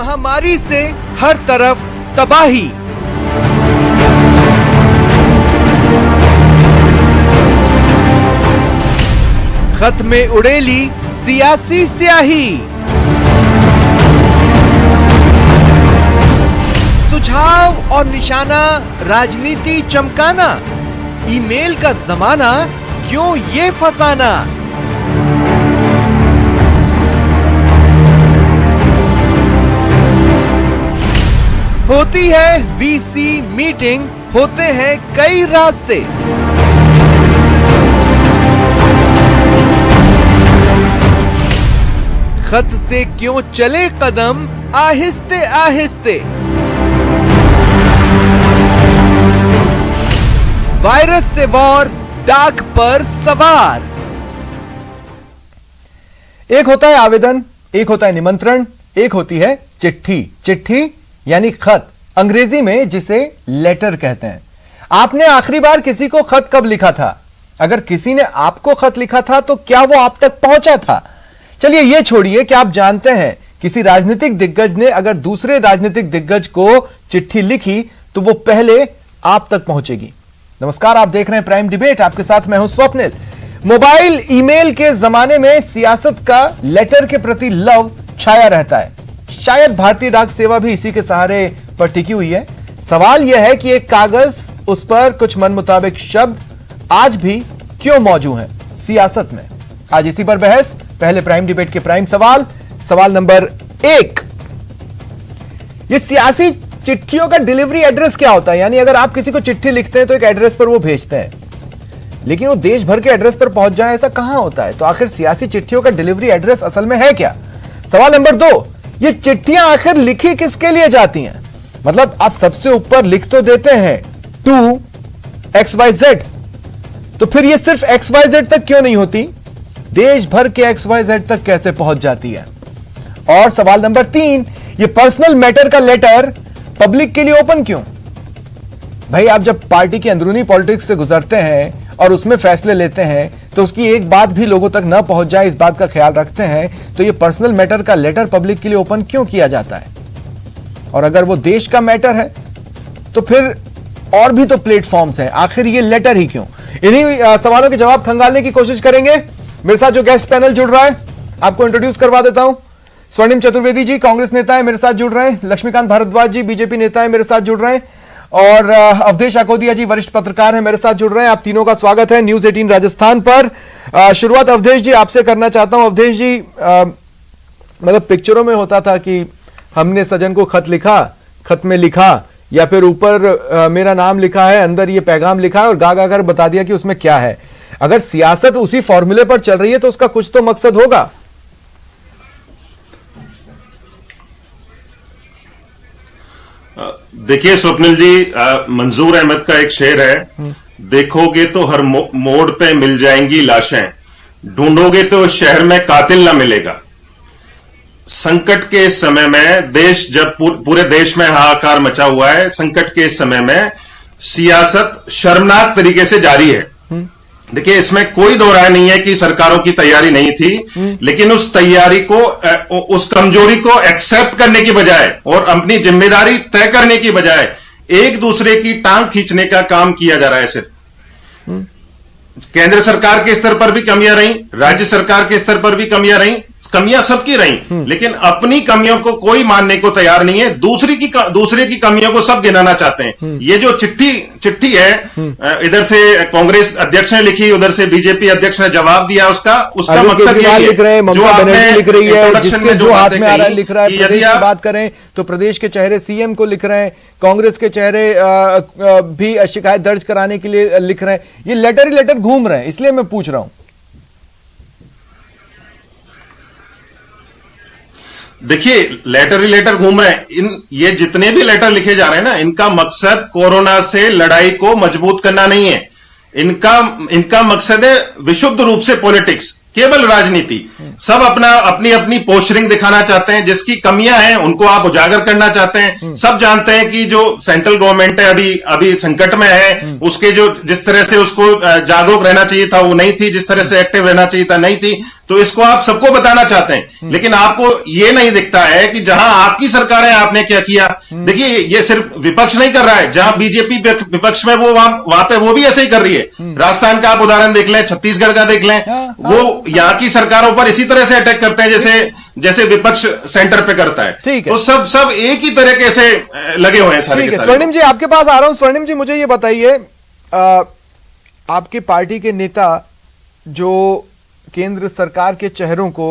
महामारी से हर तरफ तबाही। खत में उड़ेली सियासी स्याही। सुझाव और निशाना राजनीति चमकाना। ईमेल का जमाना, क्यों ये फसाना। होती है वीसी मीटिंग, होते हैं कई रास्ते। खत से क्यों चले कदम आहिस्ते आहिस्ते। वायरस से वॉर, डाक पर सवार। एक होता है आवेदन, एक होता है निमंत्रण, एक होती है चिट्ठी। चिट्ठी यानी खत, अंग्रेजी में जिसे लेटर कहते हैं। आपने आखिरी बार किसी को खत कब लिखा था? अगर किसी ने आपको खत लिखा था तो क्या वो आप तक पहुंचा था? चलिए ये छोड़िए कि आप जानते हैं किसी राजनीतिक दिग्गज ने अगर दूसरे राजनीतिक दिग्गज को चिट्ठी लिखी तो वो पहले आप तक पहुंचेगी। नमस्कार, आप देख रहे हैं प्राइम डिबेट, आपके साथ मैं हूं स्वप्निल। मोबाइल ईमेल के जमाने में सियासत का लेटर के प्रति लव छाया रहता है। शायद भारतीय डाक सेवा भी इसी के सहारे पर टिकी हुई है। सवाल यह है कि एक कागज, उस पर कुछ मन मुताबिक शब्द आज भी क्यों मौजूद हैं सियासत में। आज इसी पर बहस। पहले प्राइम डिबेट के प्राइम सवाल, सवाल नंबर 1। ये सियासी चिट्ठियों का डिलीवरी एड्रेस क्या होता है? यानी अगर आप किसी को चिट्ठी लिखते हैं तो एक एड्रेस पर वो भेजते हैं, लेकिन वो देश भर के एड्रेस पर पहुंच जाए ऐसा कहां होता है? तो आखिर सियासी चिट्ठियों का डिलीवरी एड्रेस असल में है क्या? सवाल नंबर 2, ये चिट्ठियां आखिर लिखी किसके लिए जाती हैं? मतलब आप सबसे ऊपर लिख तो देते हैं टू XYZ, तो फिर ये सिर्फ XYZ तक क्यों नहीं होती? देश भर के XYZ तक कैसे पहुंच जाती है? और सवाल नंबर 3, ये पर्सनल मैटर का लेटर पब्लिक के लिए ओपन क्यों? भाई, आप जब पार्टी की अंदरूनी पॉलिटिक्स से गुजरते हैं और उसमें फैसले लेते हैं तो उसकी एक बात भी लोगों तक न पहुंच जाए, इस बात का ख्याल रखते हैं। तो ये पर्सनल मैटर का लेटर पब्लिक के लिए ओपन क्यों किया जाता है? और अगर वो देश का मैटर है तो फिर और भी तो प्लेटफॉर्म्स हैं, आखिर ये लेटर ही क्यों? इन्हीं सवालों के जवाब खंगालने की कोशिश करेंगे। मेरे साथ जो गेस्ट पैनल जुड़ रहा है आपको इंट्रोड्यूस करवा देता हूं। स्वर्णिम चतुर्वेदी जी कांग्रेस नेता है, मेरे साथ जुड़ रहे हैं। लक्ष्मीकांत भारद्वाज जी बीजेपी नेता है, मेरे साथ जुड़ रहे हैं। और अवधेश आकोदिया जी वरिष्ठ पत्रकार हैं, मेरे साथ जुड़ रहे हैं। आप तीनों का स्वागत है न्यूज 18 राजस्थान पर। शुरुआत अवधेश जी आपसे करना चाहता हूं। अवधेश जी, मतलब पिक्चरों में होता था कि हमने सजन को खत लिखा, खत में लिखा या फिर ऊपर मेरा नाम लिखा है, अंदर ये पैगाम लिखा है और गा गा कर बता दिया कि उसमें क्या है। अगर सियासत उसी फॉर्मूले पर चल रही है तो उसका कुछ तो मकसद होगा। देखिए स्वप्निल जी, मंजूर अहमद का एक शेर है, देखोगे तो हर मोड़ पे मिल जाएंगी लाशें, ढूंढोगे तो शहर में कातिल ना मिलेगा। संकट के इस समय में देश, जब पूरे देश में हाहाकार मचा हुआ है, संकट के इस समय में सियासत शर्मनाक तरीके से जारी है। देखिए, इसमें कोई दो राय नहीं है कि सरकारों की तैयारी नहीं थी, लेकिन उस तैयारी को, उस कमजोरी को एक्सेप्ट करने की बजाय और अपनी जिम्मेदारी तय करने की बजाय एक दूसरे की टांग खींचने का काम किया जा रहा है। सिर्फ केंद्र सरकार के स्तर पर भी कमियां रही, राज्य सरकार के स्तर पर भी कमियां रही, कमियां सबकी रही, लेकिन अपनी कमियों को कोई मानने को तैयार नहीं है। दूसरे की कमियों को सब गिनाना चाहते हैं। ये जो चिट्ठी है, इधर से कांग्रेस अध्यक्ष ने लिखी, उधर से बीजेपी अध्यक्ष ने जवाब दिया। उसका मकसद यही है, जो आपने लिख रही है, जिसके जो हाथ में आ रहा है लिख रहा है। यदि आप बात करें तो प्रदेश के चेहरे सीएम को लिख रहे हैं, कांग्रेस के चेहरे भी शिकायत दर्ज कराने के लिए लिख रहे हैं। ये लेटर ही लेटर घूम रहे हैं, इसलिए मैं पूछ रहा हूं। देखिए, लेटर ही लेटर घूम रहे हैं। ये जितने भी लेटर लिखे जा रहे हैं ना, इनका मकसद कोरोना से लड़ाई को मजबूत करना नहीं है। इनका मकसद है विशुद्ध रूप से पॉलिटिक्स, केवल राजनीति। सब अपनी अपनी पोस्टरिंग दिखाना चाहते हैं, जिसकी कमियां हैं उनको आप उजागर करना चाहते हैं। सब जानते हैं कि जो सेंट्रल गवर्नमेंट है अभी संकट में है, उसके जो जिस तरह से उसको जागरूक रहना चाहिए था वो नहीं थी, जिस तरह से एक्टिव रहना चाहिए था नहीं थी। तो इसको आप सबको बताना चाहते हैं, लेकिन आपको ये नहीं दिखता है कि जहां आपकी सरकार है आपने क्या किया। देखिए, ये सिर्फ विपक्ष नहीं कर रहा है, जहां बीजेपी विपक्ष में वो वहां पे वो भी ऐसे ही कर रही है। राजस्थान का आप उदाहरण देख लें, छत्तीसगढ़ का देख लें, वो यहाँ की सरकारों पर इसी तरह से अटैक करते हैं जैसे विपक्ष सेंटर पे करता है। ठीक है, तो सब एक ही तरीके से लगे हुए हैं सारे के सारे। स्वर्णिम जी, आपके पास आ रहा हूं। स्वर्णिम जी, मुझे ये बताइए, आपकी पार्टी के नेता जो केंद्र सरकार के चेहरों को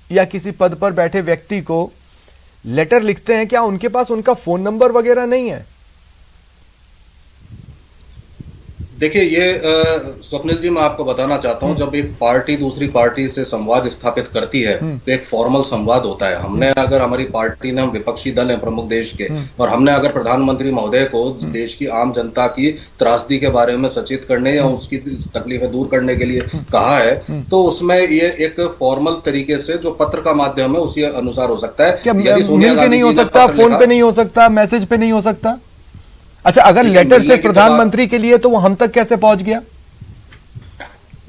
या किसी पद पर बैठे व्यक्ति को लेटर लिखते हैं, क्या उनके पास उनका फोन नंबर वगैरह नहीं है? देखिए, ये स्वप्निल जी, मैं आपको बताना चाहता हूं, जब एक पार्टी दूसरी पार्टी से संवाद स्थापित करती है तो एक फॉर्मल संवाद होता है। हमने अगर, हमारी पार्टी ने, हम विपक्षी दल हैं प्रमुख देश के, और हमने अगर प्रधानमंत्री महोदय को देश की आम जनता की त्रासदी के बारे में सचेत करने या उसकी तकलीफें दूर करने के लिए कहा है, तो उसमें ये एक फॉर्मल तरीके से जो पत्र का माध्यम है उसी अनुसार हो सकता है। क्या मिल के नहीं हो सकता, फोन पे नहीं हो सकता, मैसेज पे नहीं हो सकता? अच्छा, अगर लेटर से प्रधानमंत्री के लिए, तो वो हम तक कैसे पहुंच गया?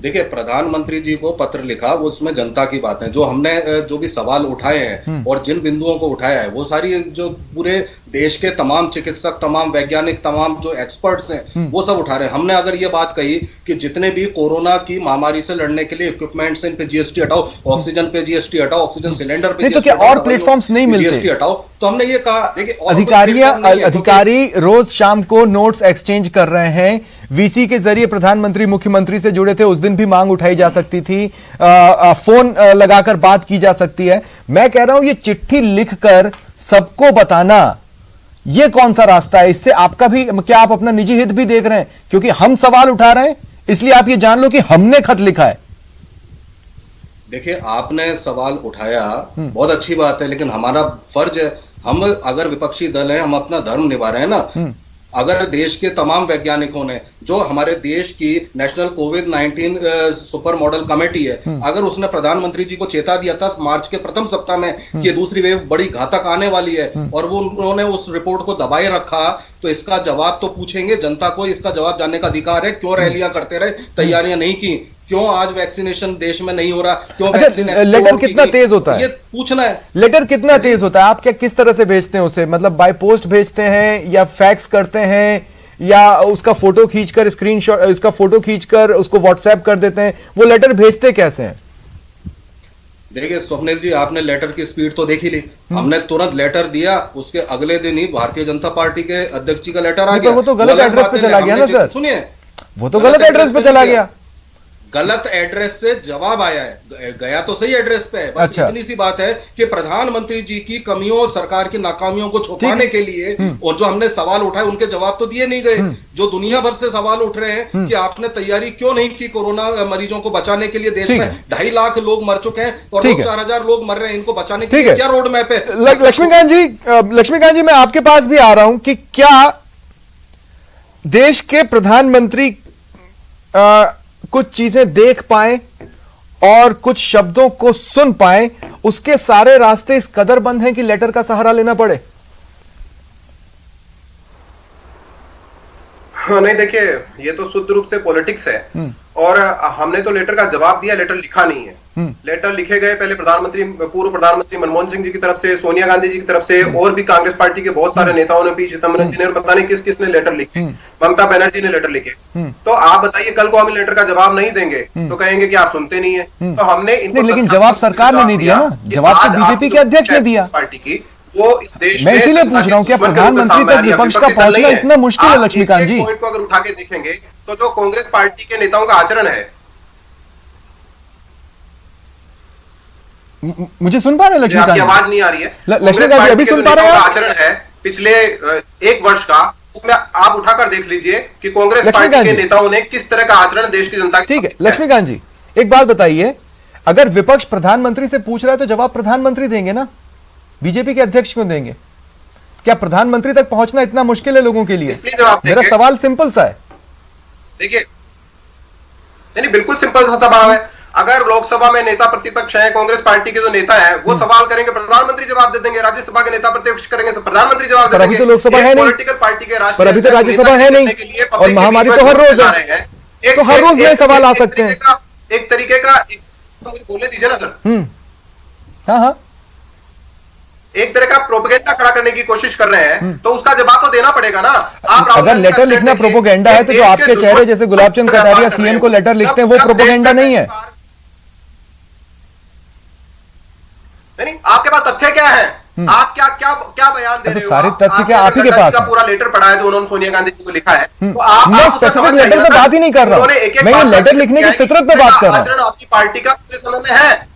देखिए, प्रधानमंत्री जी को पत्र लिखा, वो उसमें जनता की बात है। जो हमने जो भी सवाल उठाए हैं और जिन बिंदुओं को उठाया है, वो सारी जो पूरे देश के तमाम चिकित्सक, तमाम वैज्ञानिक, तमाम जो एक्सपर्ट्स हैं, वो सब उठा रहे हैं। हमने अगर ये बात कही कि जितने भी कोरोना की महामारी से लड़ने के लिए इक्विपमेंट्स, इन पे जीएसटी हटाओ, ऑक्सीजन पे जीएसटी हटाओ, ऑक्सीजन सिलेंडर पे तो क्या और प्लेटफॉर्म्स नहीं मिलते? जीएसटी हटाओ। तो हमने ये कहा, देखिए, अधिकारी रोज शाम को नोट्स एक्सचेंज कर रहे हैं। वीसी के जरिए प्रधानमंत्री मुख्यमंत्री से जुड़े थे, उस दिन भी मांग उठाई जा सकती थी, फोन लगाकर बात की जा सकती है। मैं कह रहा हूं, ये चिट्ठी लिखकर सबको बताना, ये कौन सा रास्ता है? इससे आपका भी, क्या आप अपना निजी हित भी देख रहे हैं? क्योंकि हम सवाल उठा रहे हैं, इसलिए आप ये जान लो कि हमने खत लिखा है। देखिए, आपने सवाल उठाया, बहुत अच्छी बात है, लेकिन हमारा फर्ज है, हम अगर विपक्षी दल है, हम अपना धर्म निभा रहे हैं ना। अगर देश के तमाम वैज्ञानिकों ने, जो हमारे देश की नेशनल कोविड-19 सुपर मॉडल कमेटी है, अगर उसने प्रधानमंत्री जी को चेता दिया था मार्च के प्रथम सप्ताह में कि दूसरी वेव बड़ी घातक आने वाली है, और वो उन्होंने उस रिपोर्ट को दबाए रखा, तो इसका जवाब तो पूछेंगे। जनता को इसका जवाब जानने का अधिकार है। क्यों रैलियां करते रहे, तैयारियां नहीं की? क्यों आज वैक्सीनेशन देश में नहीं हो रहा? क्यों? अच्छा, लेटर कितना तेज होता है, ये पूछना है। लेटर कितना तेज होता है? आप क्या, किस तरह से भेजते हैं उसे? मतलब बाय पोस्ट भेजते हैं या फैक्स करते हैं, या उसका फोटो खींचकर, स्क्रीनशॉट, इसका फोटो खींचकर उसको व्हाट्सएप कर देते हैं? वो लेटर भेजते कैसे हैं? देखिए स्वप्निल जी, आपने लेटर की स्पीड तो देख ही ली। हमने तुरंत लेटर दिया, उसके अगले दिन ही भारतीय जनता पार्टी के अध्यक्ष जी का लेटर आ गया। वो तो गलत एड्रेस पे चला गया ना सर। सुनिए, वो तो गलत एड्रेस पे चला गया। गलत एड्रेस से जवाब आया है, गया तो सही एड्रेस पे है। बस अच्छा। इतनी सी बात है कि प्रधानमंत्री जी की कमियों और सरकार की नाकामियों को छुपाने के लिए, और जो हमने सवाल उठाए उनके जवाब तो दिए नहीं गए। जो दुनिया भर से सवाल उठ रहे हैं कि आपने तैयारी क्यों नहीं की कोरोना मरीजों को बचाने के लिए? देश में 2.5 लाख लोग मर चुके हैं और 4,000 लोग मर रहे हैं। इनको बचाने के लिए क्या रोड मैप है? लक्ष्मीकांत जी, मैं आपके पास भी आ रहा हूं कि क्या देश के प्रधानमंत्री कुछ चीजें देख पाए और कुछ शब्दों को सुन पाए, उसके सारे रास्ते इस कदर बंद हैं कि लेटर का सहारा लेना पड़े? नहीं, देखिए, ये तो शुद्ध रूप से पॉलिटिक्स है, और हमने तो लेटर का जवाब दिया, लेटर लिखा नहीं है। लेटर लिखे गए पहले पूर्व प्रधानमंत्री मनमोहन सिंह जी की तरफ से, सोनिया गांधी जी की तरफ से, और भी कांग्रेस पार्टी के बहुत सारे नेताओं ने, पी चिदम्बरम जी ने, और पता नहीं किस किस ने लेटर लिखे, ममता बनर्जी ने लेटर लिखे। तो आप बताइए, कल को हम लेटर का जवाब नहीं देंगे तो कहेंगे कि आप सुनते नहीं है। तो हमने इनको, लेकिन जवाब सरकार ने नहीं दिया ना, जवाब तो बीजेपी के अध्यक्ष ने दिया पार्टी की। वो इस देश मैं इसीलिए पूछ रहा हूं, क्या प्रधानमंत्री तक विपक्ष का पहुंचना इतना मुश्किल है? लक्ष्मीकांत जी, पॉइंट को अगर उठा के देखेंगे तो जो कांग्रेस पार्टी के नेताओं का आचरण है, मुझे सुन पा रहे हैं लक्ष्मीकांत जी? आवाज नहीं आ रही है लक्ष्मीकांत जी, अभी सुन पा रहे हैं? आचरण है पिछले 1 वर्ष का, उसमें आप उठाकर देख लीजिए कि कांग्रेस पार्टी के नेताओं ने किस तरह का आचरण देश की जनता की। ठीक है लक्ष्मीकांत जी, एक बात बताइए, अगर विपक्ष प्रधानमंत्री से पूछ रहा है तो जवाब प्रधानमंत्री देंगे ना, बीजेपी के अध्यक्ष क्यों देंगे? क्या प्रधानमंत्री तक पहुंचना इतना मुश्किल है लोगों के लिए? मेरा सवाल सिंपल सा है। देखिए, नहीं, बिल्कुल सिंपल सा सवाल है। अगर लोकसभा में नेता प्रतिपक्ष है, कांग्रेस पार्टी के जो नेता है, वो सवाल करेंगे, प्रधानमंत्री जवाब दे देंगे। राज्यसभा के नेता प्रतिपक्ष करेंगे, प्रधानमंत्री जवाब दे देंगे। अभी तो लोकसभा है नहीं, पॉलिटिकल पार्टी के राष्ट्रीय, पर अभी तो राज्यसभा है नहीं, और महामारी तो हर रोज है, तो हर रोज नए सवाल आ सकते हैं। एक तरीके का तो मुझे बोलने दीजिए ना सर। हाँ हाँ, एक तरह का प्रोपेगेंडा खड़ा करने की कोशिश कर रहे हैं, तो उसका जवाब तो देना पड़ेगा ना। आप अगर लेटर लिखना प्रोपोगेंडा है तो जो आपके चेहरे जैसे गुलाब चंद कटारिया सीएम को लेटर लिखते हैं वो प्रोपोगेंडा नहीं है। नहीं, आपके पास तथ्य क्या है? आप क्या क्या क्या बयान दे रहे हो? सारे तथ्य क्या आप ही के पास है? पूरा लेटर पढ़ा है जो उन्होंने सोनिया गांधी जी को लिखा है, तो मैं स्पेसिफिक लेटर पे बात ही नहीं कर रहा हूं, मैं ये लेटर लिखने की फितरत पे बात कर रहा हूं। आपकी पार्टी का पूरे समय में है।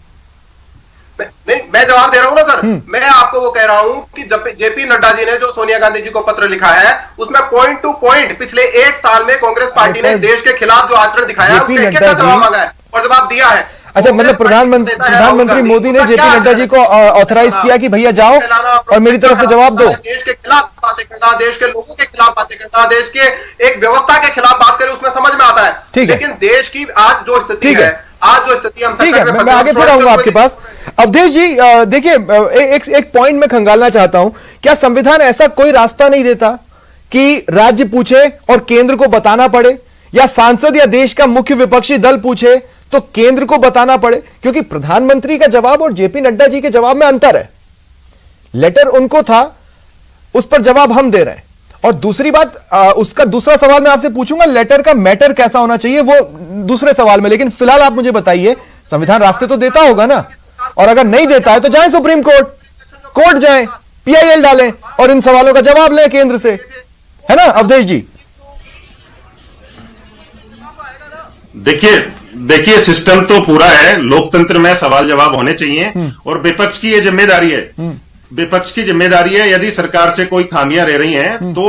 नहीं, मैं जवाब दे रहा हूं ना सर। मैं आपको वो कह रहा हूं कि जब जेपी नड्डा जी ने जो सोनिया गांधी जी को पत्र लिखा है, उसमें पॉइंट टू पॉइंट पिछले 1 साल में कांग्रेस पार्टी ने देश के खिलाफ जो आचरण दिखाया है उसके क्या जवाब मांगा है और जवाब दिया है। अच्छा, मतलब प्रधानमंत्री मोदी ने जेपी नड्डा जी को ऑथराइज किया कि भैया जाओ और मेरी तरफ से जवाब दो। देश के खिलाफ बातें करना, देश के लोगों के खिलाफ बातें करना, देश के एक व्यवस्था के खिलाफ बात करें, उसमें समझ में आता है। लेकिन देश की आज जो स्थिति है, आज जो स्थिति हम ठीक है, मैं आगे फिर आऊंगा आपके पास। अवधेश जी देखिए, एक पॉइंट में खंगालना चाहता हूं, क्या संविधान ऐसा कोई रास्ता नहीं देता कि राज्य पूछे और केंद्र को बताना पड़े, या सांसद या देश का मुख्य विपक्षी दल पूछे तो केंद्र को बताना पड़े? क्योंकि प्रधानमंत्री का जवाब और जेपी नड्डा जी के जवाब में अंतर है। लेटर उनको था, उस पर जवाब हम दे रहे हैं। और दूसरी बात, उसका दूसरा सवाल मैं आपसे पूछूंगा, लेटर का मैटर कैसा होना चाहिए वो दूसरे सवाल में, लेकिन फिलहाल आप मुझे बताइए, संविधान रास्ते तो देता होगा ना? और अगर नहीं देता है तो जाएं सुप्रीम कोर्ट, कोर्ट जाएं, PIL डालें और इन सवालों का जवाब लें केंद्र से, है ना अवधेश जी? देखिए सिस्टम तो पूरा है, लोकतंत्र में सवाल जवाब होने चाहिए और विपक्ष की ये जिम्मेदारी है। विपक्ष की जिम्मेदारी है, यदि सरकार से कोई खामियां रह रही हैं तो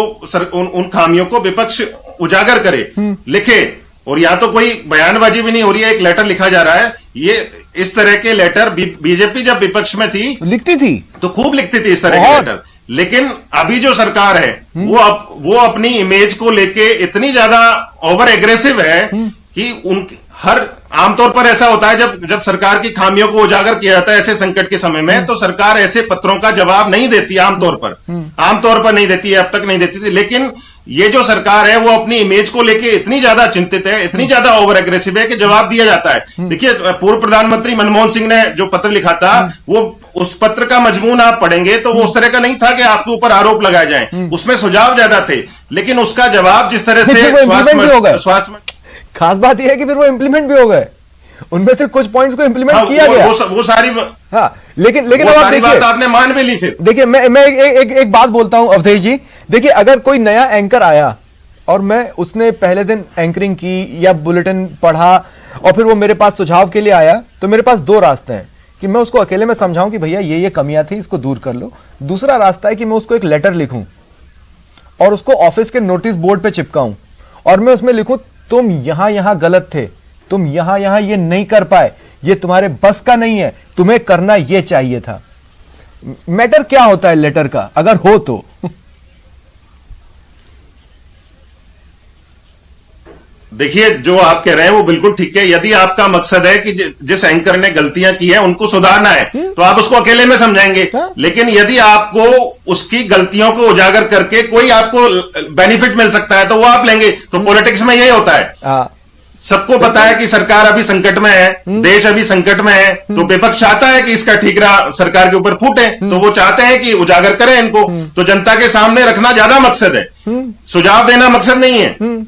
उन खामियों को विपक्ष उजागर करे, लिखे। और यहाँ तो कोई बयानबाजी भी नहीं हो रही है, एक लेटर लिखा जा रहा है। ये इस तरह के लेटर बीजेपी जब विपक्ष में थी लिखती थी तो खूब लिखती थी इस तरह के लेटर। लेकिन अभी जो सरकार है वो अपनी इमेज को लेके इतनी ज्यादा ओवर एग्रेसिव है कि उनकी हर आमतौर पर ऐसा होता है जब सरकार की खामियों को उजागर किया जाता है ऐसे संकट के समय में, तो सरकार ऐसे पत्रों का जवाब नहीं देती आमतौर पर नहीं देती है, अब तक नहीं देती थी। लेकिन ये जो सरकार है वो अपनी इमेज को लेके इतनी ज्यादा चिंतित है, इतनी ज्यादा ओवर एग्रेसिव है कि जवाब दिया जाता है। देखिए, पूर्व प्रधानमंत्री मनमोहन सिंह ने जो पत्र लिखा था, वो उस पत्र का मजमून आप पढ़ेंगे तो वो उस तरह का नहीं था कि आपके ऊपर आरोप लगाए जाएं, उसमें सुझाव ज्यादा थे। लेकिन उसका जवाब जिस तरह से स्वास्थ्य, खास बात यह है कि फिर वो इंप्लीमेंट भी हो गए, उनमें से कुछ पॉइंट्स को इंप्लीमेंट किया गया, वो सारी, हाँ, लेकिन अब आप देखिए, आपने मान भी ली। फिर देखिए, मैं एक बात बोलता हूं अवधेश जी, देखिए, अगर कोई नया एंकर आया और मैं उसने पहले दिन एंकरिंग की या बुलेटिन पढ़ा और फिर वो मेरे पास सुझाव के लिए आया, तो मेरे पास 2 रास्ते हैं कि मैं उसको अकेले में समझाऊं कि भैया ये कमियां थी, इसको दूर कर लो। दूसरा रास्ता है कि मैं उसको एक लेटर लिखूं और उसको ऑफिस के नोटिस बोर्ड पे चिपकाऊं और मैं उसमें लिखूं, तुम यहां गलत थे, तुम यहां ये नहीं कर पाए, ये तुम्हारे बस का नहीं है, तुम्हें करना ये चाहिए था। मैटर क्या होता है लेटर का, अगर हो तो? देखिए, जो आप कह रहे हैं वो बिल्कुल ठीक है। यदि आपका मकसद है कि जिस एंकर ने गलतियां की हैं उनको सुधारना है तो आप उसको अकेले में समझाएंगे। लेकिन यदि आपको उसकी गलतियों को उजागर करके कोई आपको बेनिफिट मिल सकता है तो वो आप लेंगे। तो पॉलिटिक्स में यही होता है। सबको पता है कि सरकार अभी संकट में है, देश अभी संकट में है, तो विपक्ष चाहता है कि इसका ठीकरा सरकार के ऊपर फूटे, तो वो चाहते हैं कि उजागर करें इनको। तो जनता के सामने रखना ज्यादा मकसद है, सुझाव देना मकसद नहीं है।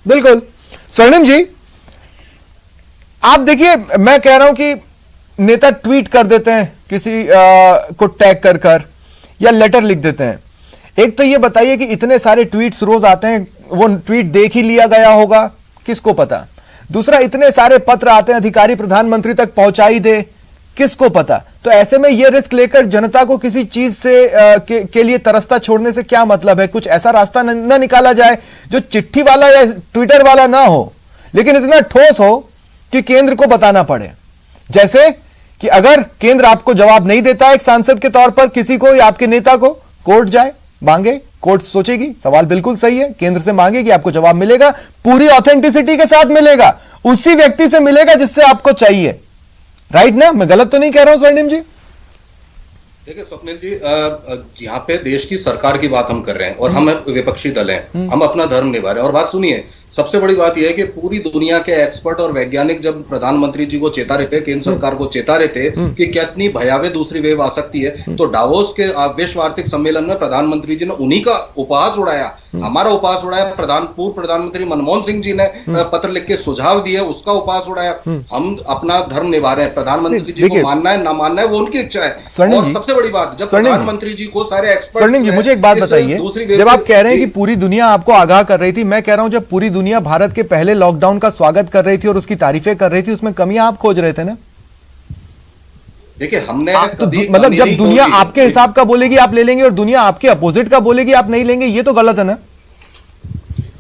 बिल्कुल। स्वर्णिम जी, आप देखिए, मैं कह रहा हूं कि नेता ट्वीट कर देते हैं किसी को टैग कर या लेटर लिख देते हैं। एक तो ये बताइए कि इतने सारे ट्वीट्स रोज आते हैं, वो ट्वीट देख ही लिया गया होगा, किसको पता। दूसरा, इतने सारे पत्र आते हैं, अधिकारी प्रधानमंत्री तक पहुंचाई दे, किसको पता। तो ऐसे में ये रिस्क लेकर जनता को किसी चीज से के लिए तरसता छोड़ने से क्या मतलब है? कुछ ऐसा रास्ता न निकाला जाए जो चिट्ठी वाला या ट्विटर वाला ना हो, लेकिन इतना ठोस हो कि केंद्र को बताना पड़े। जैसे कि अगर केंद्र आपको जवाब नहीं देता है एक सांसद के तौर पर किसी को या आपके नेता को, कोर्ट जाए, मांगे, कोर्ट सोचेगी, सवाल बिल्कुल सही है, केंद्र से मांगेगी, आपको जवाब मिलेगा, पूरी ऑथेंटिसिटी के साथ मिलेगा, उसी व्यक्ति से मिलेगा जिससे आपको चाहिए। राइट ना? मैं गलत तो नहीं कह रहा हूं स्वर्णिम जी? देखिए स्वप्निल जी, यहाँ पे देश की सरकार की बात हम कर रहे हैं और हम विपक्षी दल हैं, हम अपना धर्म निभा रहे हैं। और बात सुनिए, सबसे बड़ी बात यह है कि पूरी दुनिया के एक्सपर्ट और वैज्ञानिक जब प्रधानमंत्री जी को चेता रहे थे, केंद्र सरकार को चेता रहे थे कि कितनी भयावह दूसरी वेव आ सकती है, तो डावोस के विश्व आर्थिक सम्मेलन में प्रधानमंत्री जी ने उन्हीं का उपहास उड़ाया, हमारा उपहास उड़ाया। पूर्व प्रधानमंत्री मनमोहन सिंह जी ने पत्र लिख के सुझाव दिए, उसका उपहास उड़ाया। हम अपना धर्म निभा रहे हैं, प्रधानमंत्री जी को मानना है ना मानना है वो उनकी इच्छा है। और सबसे बड़ी बात, जब प्रधानमंत्री जी को सारे एक्सपर्ट, स्वर्णिम जी मुझे एक बात बताइए, जब आप कह रहे हैं कि पूरी दुनिया आपको आगाह कर रही थी, मैं कह रहा हूं जब पूरी दुनिया भारत के पहले लॉकडाउन का स्वागत कर रही थी और उसकी तारीफें कर रही थी, उसमें कमियां आप खोज रहे थे ना? देखिए हमने तो मतलब जब दुनिया आपके हिसाब का बोलेगी आप ले लेंगे और दुनिया आपके अपोजिट का बोलेगी आप नहीं लेंगे, ये तो गलत है ना?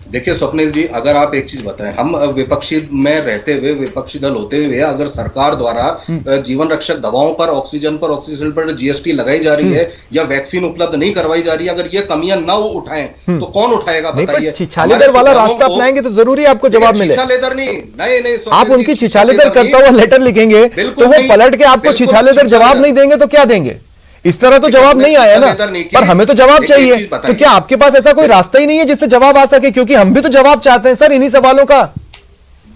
देखिए स्वप्निल जी, अगर आप एक चीज बताएं, हम विपक्षी में रहते हुए, विपक्षी दल होते हुए, अगर सरकार द्वारा जीवन रक्षक दवाओं पर, ऑक्सीजन पर जीएसटी लगाई जा रही है या वैक्सीन उपलब्ध नहीं करवाई जा रही है, अगर ये कमियां ना उठाएं तो कौन उठाएगा बताइए? छिछालेदर वाला रास्ता अपनाएंगे तो जरूरी आपको जवाब मिले। छिछालेदर नहीं, आप उनकी छिछालेदर करता हुआ लेटर लिखेंगे तो वो पलट के आपको छिछालेदर जवाब नहीं देंगे तो क्या देंगे? इस तरह तो जवाब नहीं आया ना, पर हमें तो जवाब चाहिए। तो क्या आपके पास ऐसा कोई रास्ता ही नहीं है जिससे जवाब आ सके? क्योंकि हम भी तो जवाब चाहते हैं सर इन्हीं सवालों का।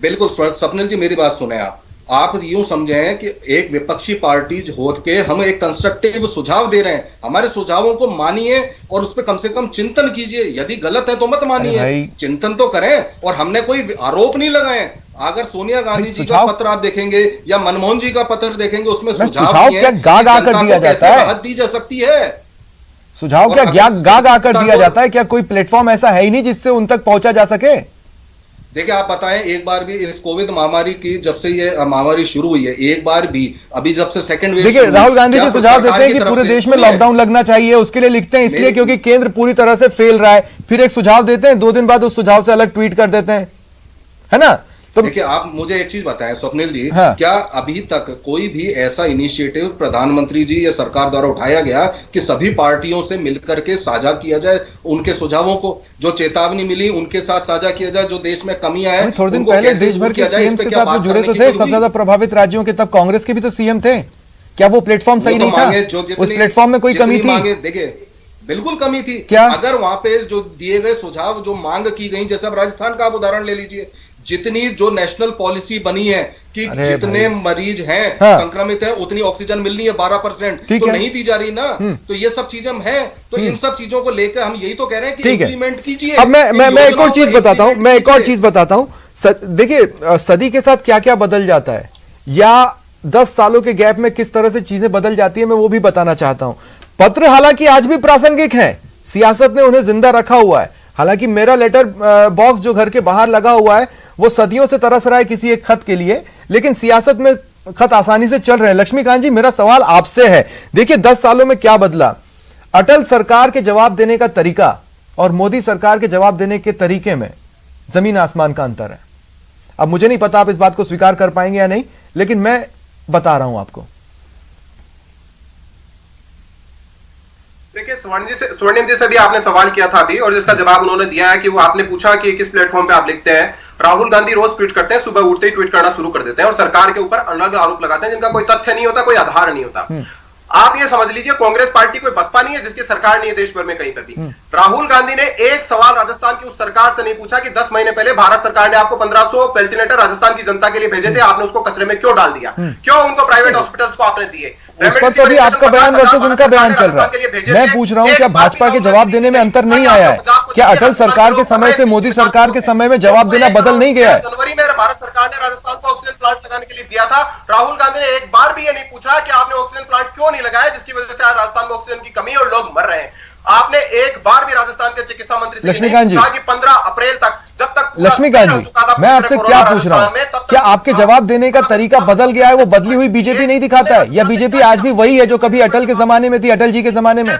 बिल्कुल स्वप्निल जी, मेरी बात सुने आप यूं समझें कि एक विपक्षी पार्टी होत के हम एक कंस्ट्रक्टिव सुझाव दे रहे हैं, हमारे सुझावों को मानिए और उस पर कम से कम चिंतन कीजिए। यदि गलत है तो मत मानिए, चिंतन तो करें। और हमने कोई आरोप नहीं लगाए। अगर सोनिया गांधी जी का पत्र आप देखेंगे या मनमोहन जी का पत्र देखेंगे, उसमें सुझाव क्या गा गा कर दिया जाता है? राहत दी जा सकती है। सुझाव क्या गा गा कर दिया जाता है? क्या कोई प्लेटफॉर्म ऐसा है ही नहीं जिससे उन तक पहुंचा जा सके? देखिए आप बताएं, एक बार भी इस कोविड महामारी की, जब से ये महामारी शुरू हुई है, एक बार भी अभी जब से सेकंड वेव, देखिए राहुल गांधी जी सुझाव देते हैं कि पूरे देश में लॉकडाउन लगना चाहिए, उसके लिए लिखते हैं इसलिए क्योंकि केंद्र पूरी तरह से फेल रहा है। फिर एक सुझाव देते हैं, 2 दिन बाद उस सुझाव से अलग ट्वीट कर देते हैं, है ना? तो देखिए आप मुझे एक चीज बताएं स्वप्निल जी, क्या अभी तक कोई भी ऐसा इनिशिएटिव प्रधानमंत्री जी या सरकार द्वारा उठाया गया कि सभी पार्टियों से मिलकर के साझा किया जाए उनके सुझावों को? जो चेतावनी मिली उनके साथ साझा किया जाए, जो देश में कमियां हैं। थोड़े दिन पहले देश भर के सीएम के साथ जुड़े तो थे, सबसे ज्यादा प्रभावित राज्यों के, तब कांग्रेस के भी तो सीएम थे। क्या वो प्लेटफॉर्म सही नहीं था? उस प्लेटफॉर्म में कोई कमी थी? देखिए बिल्कुल कमी थी। क्या अगर वहां पे जो दिए गए सुझाव, जो मांग की गई, जैसे अब राजस्थान का आप उदाहरण ले लीजिए, जितनी जो नेशनल पॉलिसी बनी है कि जितने मरीज हैं संक्रमित हैं उतनी ऑक्सीजन मिलनी है 12%, तो नहीं दी जा रही ना। तो ये सब चीजें हैं, तो इन सब चीजों को लेकर हम यही तो कह रहे हैं कि इम्प्लीमेंट कीजिए। अब मैं एक और चीज बताता हूं, देखिए सदी के साथ क्या क्या बदल जाता है या 10 सालों के गैप में किस तरह से चीजें बदल जाती है, मैं वो भी बताना चाहता हूं। पत्र हालांकि आज भी प्रासंगिक हैं, सियासत ने उन्हें जिंदा रखा हुआ है। हालांकि मेरा लेटर बॉक्स जो घर के बाहर लगा हुआ है वो सदियों से तरस रहा है किसी एक खत के लिए, लेकिन सियासत में खत आसानी से चल रहे हैं। लक्ष्मीकांत जी, मेरा सवाल आपसे है, देखिए 10 सालों में क्या बदला? अटल सरकार के जवाब देने का तरीका और मोदी सरकार के जवाब देने के तरीके में जमीन आसमान का अंतर है। अब मुझे नहीं पता आप इस बात को स्वीकार कर पाएंगे या नहीं, लेकिन मैं बता रहा हूं आपको। देखिए स्वर्णिम जी से भी आपने सवाल किया था अभी, और जिसका जवाब उन्होंने दिया है कि वो आपने पूछा कि किस प्लेटफॉर्म पे आप लिखते हैं। राहुल गांधी रोज ट्वीट करते हैं, सुबह उठते ही ट्वीट करना शुरू कर देते हैं और सरकार के ऊपर अलग आरोप लगाते हैं जिनका कोई तथ्य नहीं होता, कोई आधार नहीं होता। आप ये समझ लीजिए कांग्रेस पार्टी कोई बसपा नहीं है जिसकी सरकार नहीं है देश भर में कहीं पर भी। राहुल गांधी ने एक सवाल राजस्थान की उस सरकार से नहीं पूछा कि 10 महीने पहले भारत सरकार ने आपको 1500 वेंटिलेटर राजस्थान की जनता के लिए भेजे थे, आपने उसको कचरे में क्यों डाल दिया? क्यों उनको प्राइवेट हॉस्पिटल्स को आपने दिए? उस पर तो भी आपका बयान वर्सेस उनका बयान चल रहा है। मैं पूछ रहा हूं क्या भाजपा के जवाब देने में अंतर नहीं आया है? क्या अटल सरकार के समय से मोदी सरकार के समय में जवाब देना बदल नहीं गया है? जनवरी में भारत सरकार ने राजस्थान को ऑक्सीजन प्लांट लगाने के लिए दिया था। राहुल गांधी ने एक बार भी ये नहीं पूछा कि आपने ऑक्सीजन प्लांट क्यों नहीं लगाया, जिसकी वजह से आज राजस्थान में ऑक्सीजन की कमी और लोग मर रहे हैं। आपने एक बार भी राजस्थान के चिकित्सा मंत्री से लक्ष्मीकांत जी, कि 15 अप्रैल तक, जब तक लक्ष्मीकांत जी, मैं आपसे क्या पूछ रहा हूं, क्या आपके जवाब देने का तरीका बदल गया है? वो बदली हुई बीजेपी नहीं दिखाता है, या बीजेपी आज भी वही है जो कभी अटल के जमाने में थी, अटल जी के जमाने में?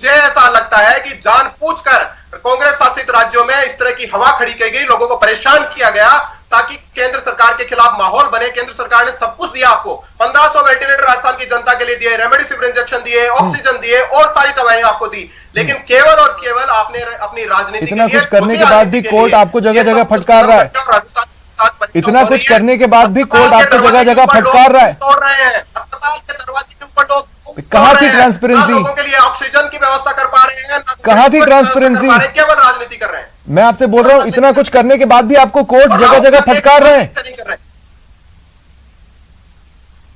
जैसा लगता है कि जानबूझकर कांग्रेस शासित राज्यों में इस तरह की हवा खड़ी की गई, लोगों को परेशान किया गया ताकि केंद्र सरकार के खिलाफ माहौल बने। केंद्र सरकार ने सब कुछ दिया आपको, 1500 वेंटिलेटर राजस्थान की जनता के लिए दिए, रेमडेसिविर इंजेक्शन दिए, ऑक्सीजन दिए और सारी दवाइयां आपको दी, लेकिन केवल और केवल आपने अपनी राजनीति इतना कुछ करने के बाद भी कोर्ट आपको जगह जगह फटकार रहा है। इतना कुछ करने के बाद भी कोर्ट आपको जगह जगह फटकार रहा है, तोड़ रहे हैं। अस्पताल के दरवाजे के ऊपर लोग कहां थी ट्रांसपेरेंसी? लोगों के लिए ऑक्सीजन की व्यवस्था कर पा रहे हैं, हैं, कहाँ थी ट्रांसपेरेंसी? केवल राजनीति कर रहे हैं। मैं आपसे बोल रहा हूं, इतना कुछ करने के बाद भी आपको कोर्ट जगह जगह फटकार रहे हैं,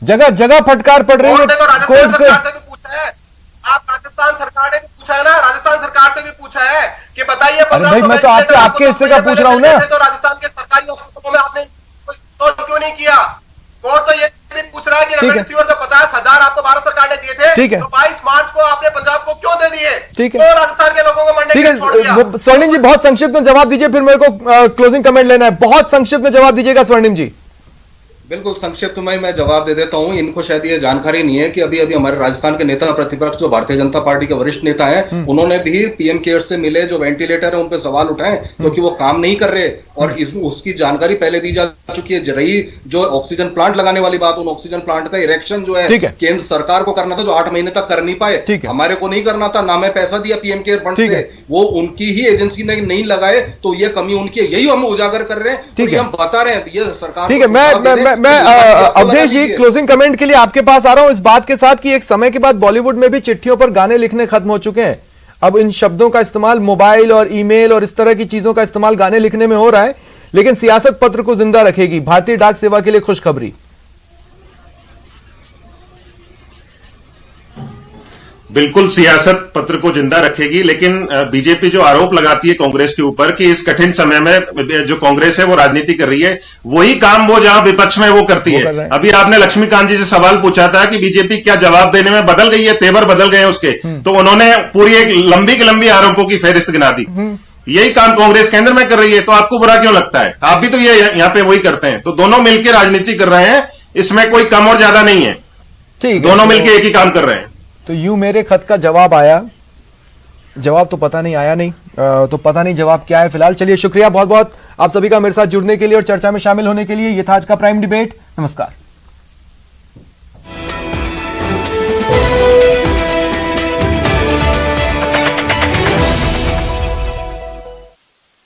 जगह जगह फटकार पड़ रही है कोर्ट से। पूछा है आप, राजस्थान सरकार ने भी पूछा है ना, राजस्थान सरकार से भी पूछा है कि बताइए। अरे भाई, मैं तो आपसे आपके हिस्से का पूछ रहा हूं ना। तो राजस्थान के सरकारी अस्पतालों में आपने क्यों नहीं किया? कोर्ट तो ये भी पूछ रहा है कि रेमडेसिविर जो 50,000 आपको भारत सरकार ने दिए थे, ठीक है, तो 22 मार्च को आपने पंजाब को क्यों दे दिए? ठीक है, तो राजस्थान के लोगों को मरने के लिए छोड़ दिया। स्वर्णिम जी, बहुत संक्षिप्त में जवाब दीजिए, फिर मेरे को क्लोजिंग कमेंट लेना है। बहुत संक्षिप्त में जवाब दीजिएगा स्वर्णिम जी। बिल्कुल संक्षिप्त में मैं जवाब दे देता हूं। इनको शायद ये जानकारी नहीं है कि अभी अभी हमारे राजस्थान के नेता प्रतिपक्ष जो भारतीय जनता पार्टी के वरिष्ठ नेता हैं, उन्होंने भी पीएम केयर से मिले, जो वेंटिलेटर है उन पे सवाल उठाए क्योंकि वो काम नहीं कर रहे, और उसकी जानकारी पहले दी जा चुकी है। रही जो ऑक्सीजन प्लांट लगाने वाली बात, उन ऑक्सीजन प्लांट का इरेक्शन जो है केंद्र सरकार को करना था, जो 8 महीने तक कर नहीं पाए, हमारे को नहीं करना था, ना मैं पैसा दिया पीएम केयर फंड से, वो उनकी ही एजेंसी ने नहीं लगाए, तो ये कमी उनकी है, यही हम उजागर कर रहे हैं, तो हम बता रहे हैं ये सरकार। ठीक है, मैं अवधेश जी क्लोजिंग कमेंट के लिए आपके पास आ रहा हूं, इस बात के साथ कि एक समय के बाद बॉलीवुड में भी चिट्ठियों पर गाने लिखने खत्म हो चुके हैं। अब इन शब्दों का इस्तेमाल मोबाइल और ईमेल और इस तरह की चीजों का इस्तेमाल गाने लिखने में हो रहा है, लेकिन सियासत पत्र को जिंदा रखेगी भारतीय डाक सेवा के लिए खुशखबरी। बिल्कुल सियासत पत्र को जिंदा रखेगी, लेकिन बीजेपी जो आरोप लगाती है कांग्रेस के ऊपर कि इस कठिन समय में जो कांग्रेस है वो राजनीति कर रही है, वही काम वो जहां विपक्ष में वो करती है। अभी आपने लक्ष्मीकांत जी से सवाल पूछा था कि बीजेपी क्या जवाब देने में बदल गई है, तेवर बदल गए हैं उसके, तो उन्होंने पूरी एक लंबी की लंबी आरोपों की फेहरिस्त गिना दी। यही काम कांग्रेस केंद्र में कर रही है, तो आपको बुरा क्यों लगता है? आप भी तो ये यहाँ पे वही करते हैं। तो दोनों मिलकर राजनीति कर रहे हैं, इसमें कोई कम और ज्यादा नहीं है, ठीक, दोनों मिलकर एक ही काम कर रहे हैं। तो यूं मेरे खत का जवाब आया, जवाब तो पता नहीं आया नहीं, तो पता नहीं जवाब क्या है फिलहाल। चलिए, शुक्रिया बहुत बहुत आप सभी का मेरे साथ जुड़ने के लिए और चर्चा में शामिल होने के लिए। ये था आज का प्राइम डिबेट। नमस्कार।